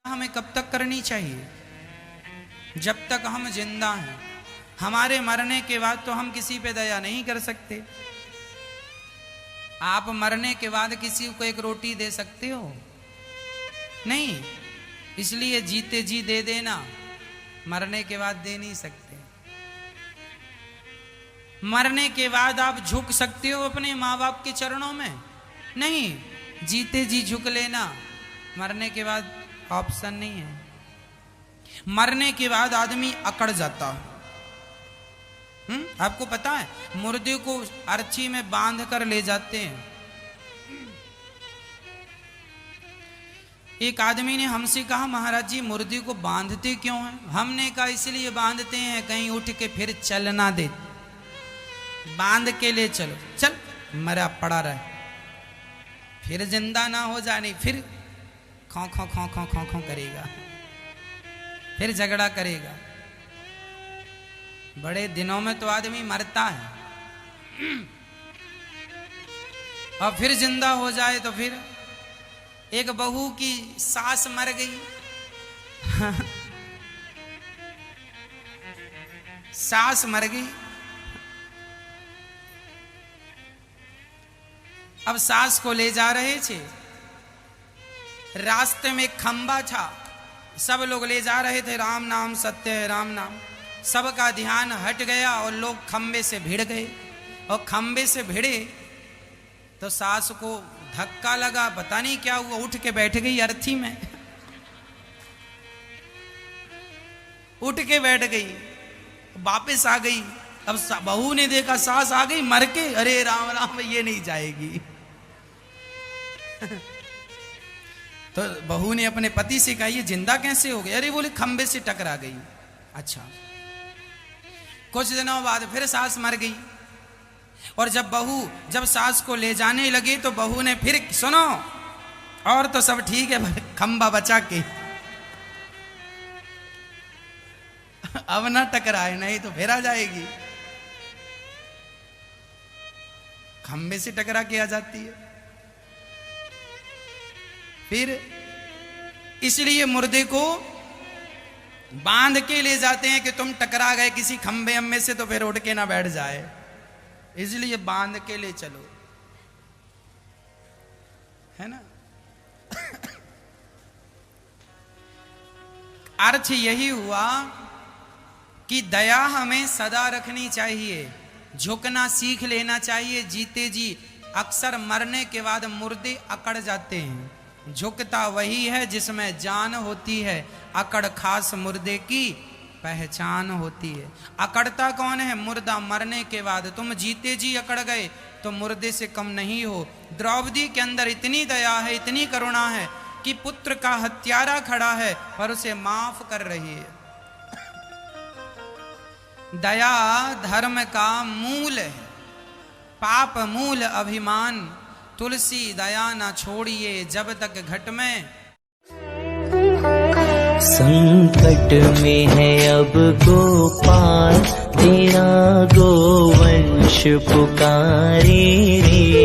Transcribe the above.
हमें कब तक करनी चाहिए? जब तक हम जिंदा हैं। हमारे मरने के बाद तो हम किसी पे दया नहीं कर सकते। आप मरने के बाद किसी को एक रोटी दे सकते हो? नहीं। इसलिए जीते जी दे देना, मरने के बाद दे नहीं सकते। मरने के बाद आप झुक सकते हो अपने माँ बाप के चरणों में? नहीं। जीते जी झुक लेना, मरने के बाद ऑप्शन नहीं है। मरने के बाद आदमी अकड़ जाता है। आपको पता है, मुर्दे को अर्थी में बांध कर ले जाते हैं। एक आदमी ने हमसे कहा, महाराज जी मुर्दे को बांधते क्यों हैं? हमने कहा इसलिए बांधते हैं कहीं उठ के फिर चल ना दे, बांध के ले चलो, चल मरा पड़ा रहे, फिर जिंदा ना हो जाने, फिर खौ खौ खौ खौ खौ खौ करेगा, फिर झगड़ा करेगा। बड़े दिनों में तो आदमी मरता है और फिर जिंदा हो जाए तो फिर एक बहू की सास मर गई सास मर गई। अब सास को ले जा रहे थे, रास्ते में एक खंबा था, सब लोग ले जा रहे थे, राम नाम सत्य है राम नाम। सबका ध्यान हट गया और लोग खंबे से भिड़ गए। और खंबे से भिड़े तो सास को धक्का लगा, पता नहीं क्या हुआ, उठ के बैठ गई अर्थी में उठ के बैठ गई, वापस आ गई। अब बहू ने देखा सास आ गई मर के, अरे राम राम ये नहीं जाएगी तो बहू ने अपने पति से कहा, ये जिंदा कैसे हो गई? अरे बोले खंबे से टकरा गई। अच्छा। कुछ दिनों बाद फिर सास मर गई। और जब सास को ले जाने लगे तो बहू ने फिर, सुनो और तो सब ठीक है, खंबा बचा के अब ना टकराए, नहीं तो फिर आ जाएगी। खंबे से टकरा के आ जाती है। फिर इसलिए मुर्दे को बांध के ले जाते हैं कि तुम टकरा गए किसी खंबे अम्मे से तो फिर उठ के ना बैठ जाए, इसलिए बांध के ले चलो, है ना। अर्थ यही हुआ कि दया हमें सदा रखनी चाहिए, झुकना सीख लेना चाहिए। जीते जी अक्सर मरने के बाद मुर्दे अकड़ जाते हैं। झुकता वही है जिसमें जान होती है, अकड़ खास मुर्दे की पहचान होती है। अकड़ता कौन है? मुर्दा मरने के बाद। तुम जीते जी अकड़ गए तो मुर्दे से कम नहीं हो। द्रौपदी के अंदर इतनी दया है, इतनी करुणा है कि पुत्र का हत्यारा खड़ा है पर उसे माफ कर रही है। दया धर्म का मूल है, पाप मूल अभिमान। तुलसी दया ना छोड़िए जब तक घट में। संकट में है अब गोपाल, तेरा गोवंश पुकारे रे।